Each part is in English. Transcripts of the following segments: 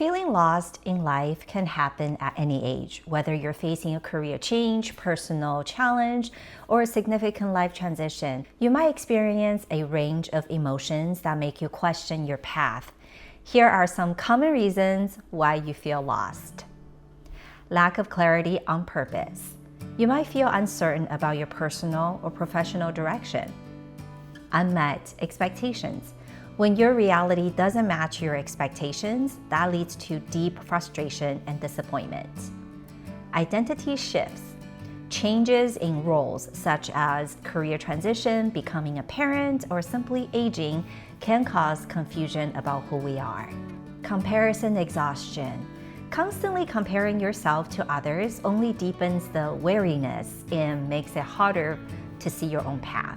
Feeling lost in life can happen at any age, whether you're facing a career change, personal challenge, or a significant life transition. You might experience a range of emotions that make you question your path. Here are some common reasons why you feel lost. Lack of clarity on purpose. You might feel uncertain about your personal or professional direction. Unmet expectations. When your reality doesn't match your expectations, that leads to deep frustration and disappointment. Identity shifts. Changes in roles such as career transition, becoming a parent, or simply aging can cause confusion about who we are. Comparison exhaustion. Constantly comparing yourself to others only deepens the weariness and makes it harder to see your own path.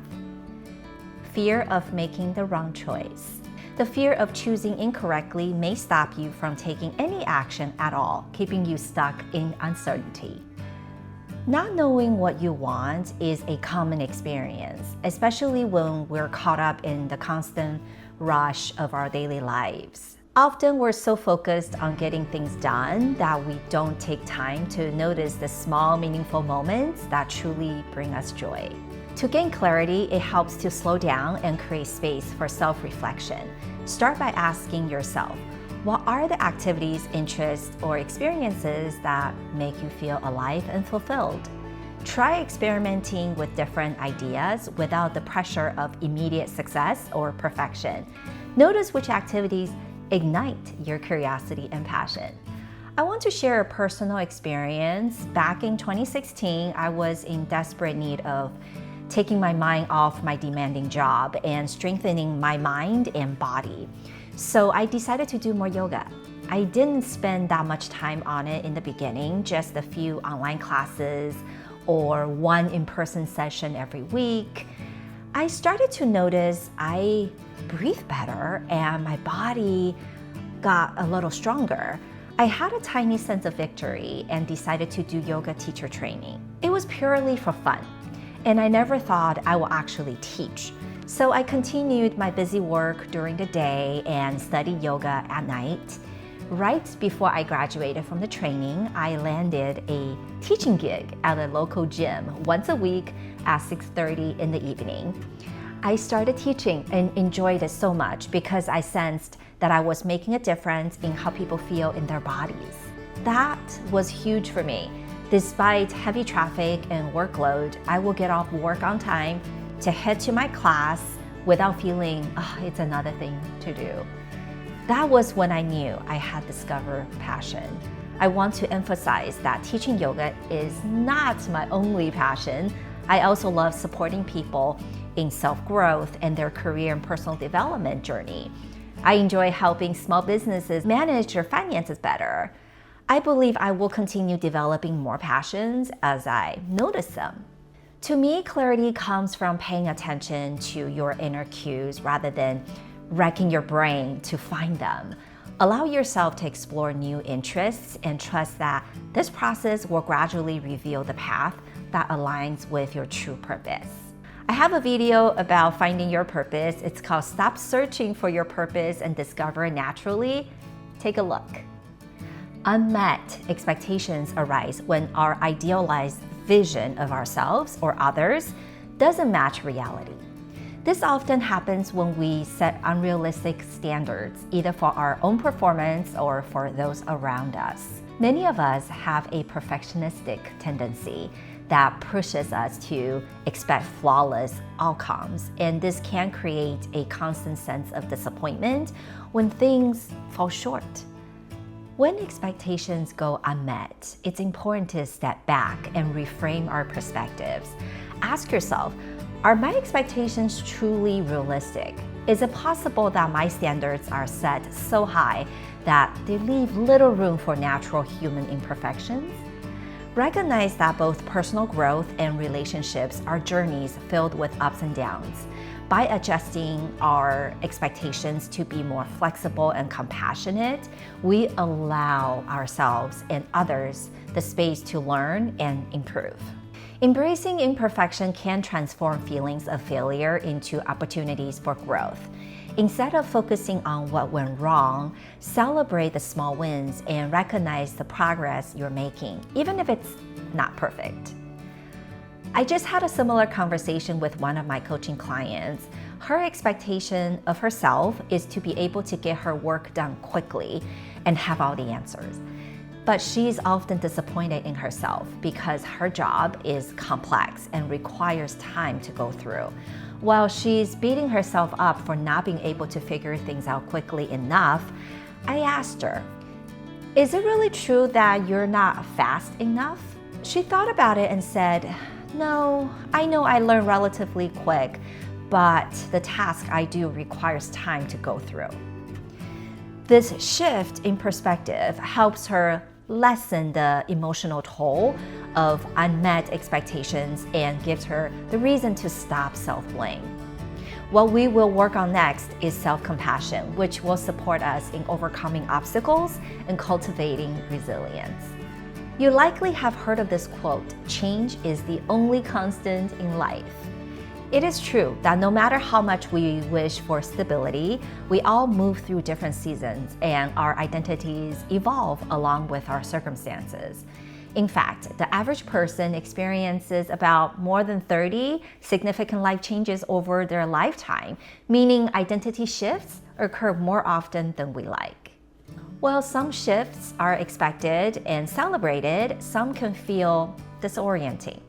Fear of making the wrong choice. The fear of choosing incorrectly may stop you from taking any action at all, keeping you stuck in uncertainty. Not knowing what you want is a common experience, especially when we're caught up in the constant rush of our daily lives. Often we're so focused on getting things done that we don't take time to notice the small, meaningful moments that truly bring us joy. To gain clarity, it helps to slow down and create space for self-reflection. Start by asking yourself, what are the activities, interests, or experiences that make you feel alive and fulfilled? Try experimenting with different ideas without the pressure of immediate success or perfection. Notice which activities ignite your curiosity and passion. I want to share a personal experience. Back in 2016, I was in desperate need of taking my mind off my demanding job and strengthening my mind and body. So I decided to do more yoga. I didn't spend that much time on it in the beginning, just a few online classes or one in-person session every week. I started to notice I breathe better and my body got a little stronger. I had a tiny sense of victory and decided to do yoga teacher training. It was purely for fun, and I never thought I would actually teach. So I continued my busy work during the day and studied yoga at night. Right before I graduated from the training, I landed a teaching gig at a local gym once a week at 6:30 in the evening. I started teaching and enjoyed it so much because I sensed that I was making a difference in how people feel in their bodies. That was huge for me. Despite heavy traffic and workload, I will get off work on time to head to my class without feeling, it's another thing to do. That was when I knew I had discovered passion. I want to emphasize that teaching yoga is not my only passion. I also love supporting people in self-growth and their career and personal development journey. I enjoy helping small businesses manage their finances better. I believe I will continue developing more passions as I notice them. To me, clarity comes from paying attention to your inner cues rather than wrecking your brain to find them. Allow yourself to explore new interests and trust that this process will gradually reveal the path that aligns with your true purpose. I have a video about finding your purpose. It's called Stop Searching for Your Purpose and Discover It Naturally. Take a look. Unmet expectations arise when our idealized vision of ourselves or others doesn't match reality. This often happens when we set unrealistic standards, either for our own performance or for those around us. Many of us have a perfectionistic tendency that pushes us to expect flawless outcomes, and this can create a constant sense of disappointment when things fall short. When expectations go unmet, it's important to step back and reframe our perspectives. Ask yourself, are my expectations truly realistic? Is it possible that my standards are set so high that they leave little room for natural human imperfections? Recognize that both personal growth and relationships are journeys filled with ups and downs. By adjusting our expectations to be more flexible and compassionate, we allow ourselves and others the space to learn and improve. Embracing imperfection can transform feelings of failure into opportunities for growth. Instead of focusing on what went wrong, celebrate the small wins and recognize the progress you're making, even if it's not perfect. I just had a similar conversation with one of my coaching clients. Her expectation of herself is to be able to get her work done quickly and have all the answers. But she's often disappointed in herself because her job is complex and requires time to go through. While she's beating herself up for not being able to figure things out quickly enough, I asked her, "Is it really true that you're not fast enough?" She thought about it and said, "No, I know I learn relatively quick, but the task I do requires time to go through." This shift in perspective helps her lessen the emotional toll of unmet expectations and gives her the reason to stop self-blame. What we will work on next is self-compassion, which will support us in overcoming obstacles and cultivating resilience. You likely have heard of this quote, "Change is the only constant in life." It is true that no matter how much we wish for stability, we all move through different seasons and our identities evolve along with our circumstances. In fact, the average person experiences about more than 30 significant life changes over their lifetime, meaning identity shifts occur more often than we like. While some shifts are expected and celebrated, some can feel disorienting.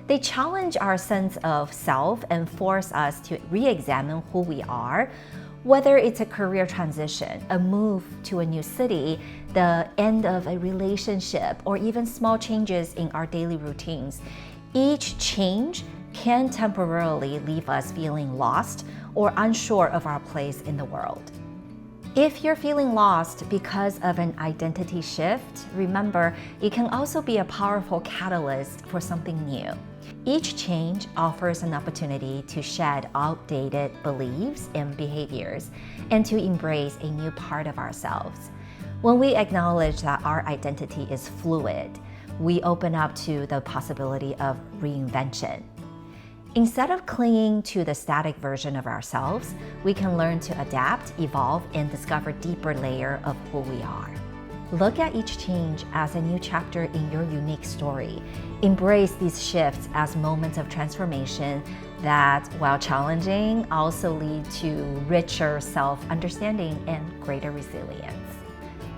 They challenge our sense of self and force us to re-examine who we are, whether it's a career transition, a move to a new city, the end of a relationship, or even small changes in our daily routines. Each change can temporarily leave us feeling lost or unsure of our place in the world. If you're feeling lost because of an identity shift, remember, it can also be a powerful catalyst for something new. Each change offers an opportunity to shed outdated beliefs and behaviors and to embrace a new part of ourselves. When we acknowledge that our identity is fluid, we open up to the possibility of reinvention. Instead of clinging to the static version of ourselves, we can learn to adapt, evolve, and discover a deeper layer of who we are. Look at each change as a new chapter in your unique story. Embrace these shifts as moments of transformation that, while challenging, also lead to richer self-understanding and greater resilience.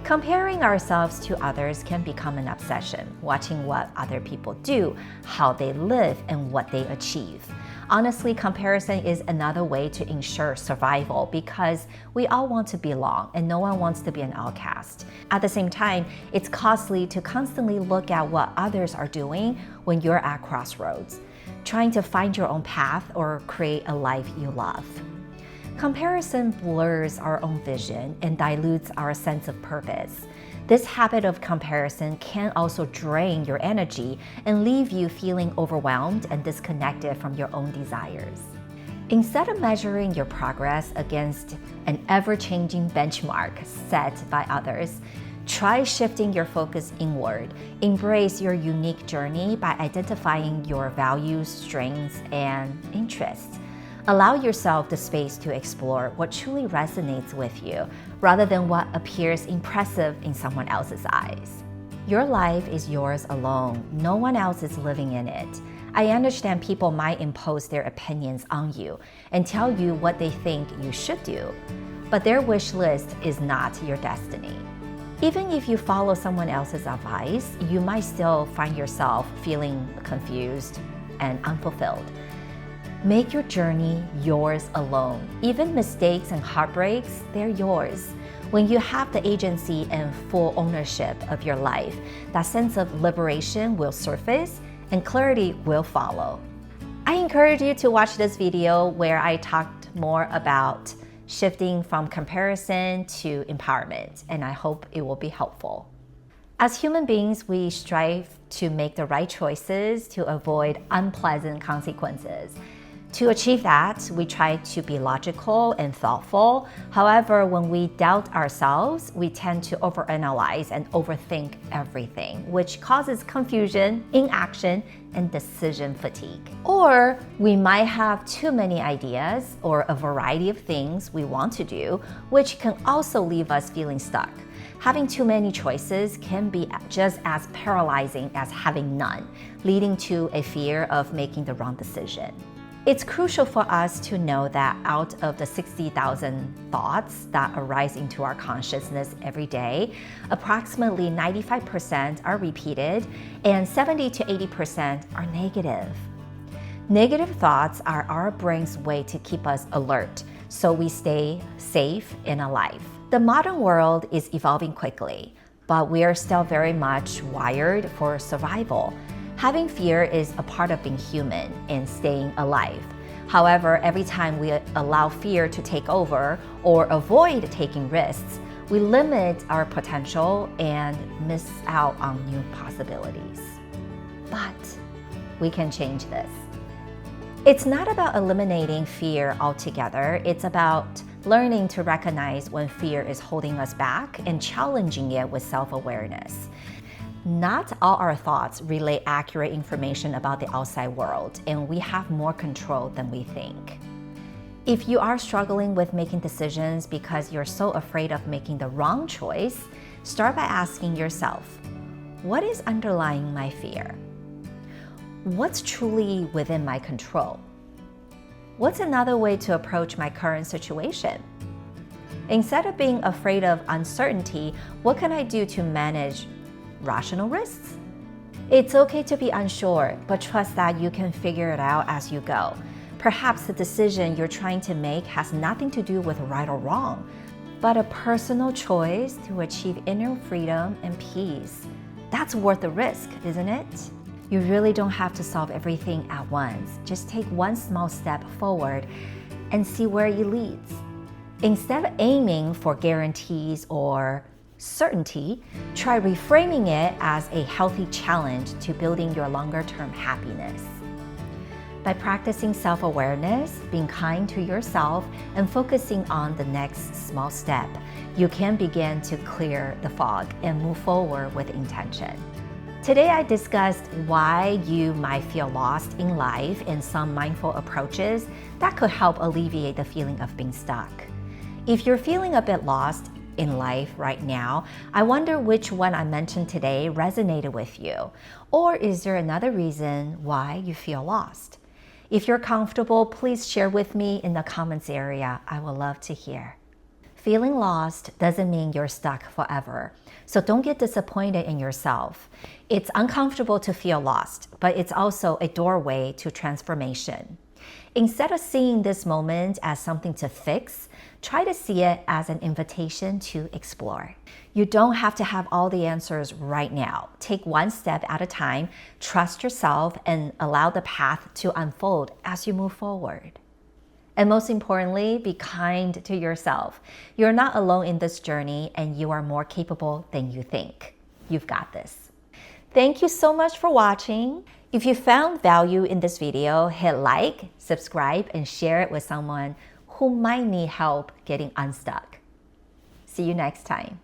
Comparing ourselves to others can become an obsession, watching what other people do, how they live, and what they achieve. Honestly, comparison is another way to ensure survival because we all want to belong and no one wants to be an outcast. At the same time, it's costly to constantly look at what others are doing when you're at crossroads, trying to find your own path or create a life you love. Comparison blurs our own vision and dilutes our sense of purpose. This habit of comparison can also drain your energy and leave you feeling overwhelmed and disconnected from your own desires. Instead of measuring your progress against an ever-changing benchmark set by others, try shifting your focus inward. Embrace your unique journey by identifying your values, strengths, and interests. Allow yourself the space to explore what truly resonates with you, rather than what appears impressive in someone else's eyes. Your life is yours alone. No one else is living in it. I understand people might impose their opinions on you and tell you what they think you should do, but their wish list is not your destiny. Even if you follow someone else's advice, you might still find yourself feeling confused and unfulfilled. Make your journey yours alone. Even mistakes and heartbreaks, they're yours. When you have the agency and full ownership of your life, that sense of liberation will surface and clarity will follow. I encourage you to watch this video where I talked more about shifting from comparison to empowerment, and I hope it will be helpful. As human beings, we strive to make the right choices to avoid unpleasant consequences. To achieve that, we try to be logical and thoughtful. However, when we doubt ourselves, we tend to overanalyze and overthink everything, which causes confusion, inaction, and decision fatigue. Or we might have too many ideas or a variety of things we want to do, which can also leave us feeling stuck. Having too many choices can be just as paralyzing as having none, leading to a fear of making the wrong decision. It's crucial for us to know that out of the 60,000 thoughts that arise into our consciousness every day, approximately 95% are repeated and 70 to 80% are negative. Negative thoughts are our brain's way to keep us alert, so we stay safe and alive. The modern world is evolving quickly, but we are still very much wired for survival. Having fear is a part of being human and staying alive. However, every time we allow fear to take over or avoid taking risks, we limit our potential and miss out on new possibilities. But we can change this. It's not about eliminating fear altogether. It's about learning to recognize when fear is holding us back and challenging it with self-awareness. Not all our thoughts relay accurate information about the outside world, and we have more control than we think. If you are struggling with making decisions because you're so afraid of making the wrong choice, start by asking yourself, what is underlying my fear? What's truly within my control? What's another way to approach my current situation? Instead of being afraid of uncertainty, what can I do to manage rational risks? It's okay to be unsure, but trust that you can figure it out as you go. Perhaps the decision you're trying to make has nothing to do with right or wrong, but a personal choice to achieve inner freedom and peace. That's worth the risk, isn't it? You really don't have to solve everything at once. Just take one small step forward and see where it leads. Instead of aiming for guarantees or certainty, try reframing it as a healthy challenge to building your longer-term happiness. By practicing self-awareness, being kind to yourself, and focusing on the next small step, you can begin to clear the fog and move forward with intention. Today, I discussed why you might feel lost in life and some mindful approaches that could help alleviate the feeling of being stuck. If you're feeling a bit lost in life right now, I wonder which one I mentioned today resonated with you. Or is there another reason why you feel lost? If you're comfortable, please share with me in the comments area. I would love to hear. Feeling lost doesn't mean you're stuck forever, so don't get disappointed in yourself. It's uncomfortable to feel lost, but it's also a doorway to transformation. Instead of seeing this moment as something to fix, try to see it as an invitation to explore. You don't have to have all the answers right now. Take one step at a time, trust yourself, and allow the path to unfold as you move forward. And most importantly, be kind to yourself. You're not alone in this journey, and you are more capable than you think. You've got this. Thank you so much for watching. If you found value in this video, hit like, subscribe, and share it with someone who might need help getting unstuck. See you next time.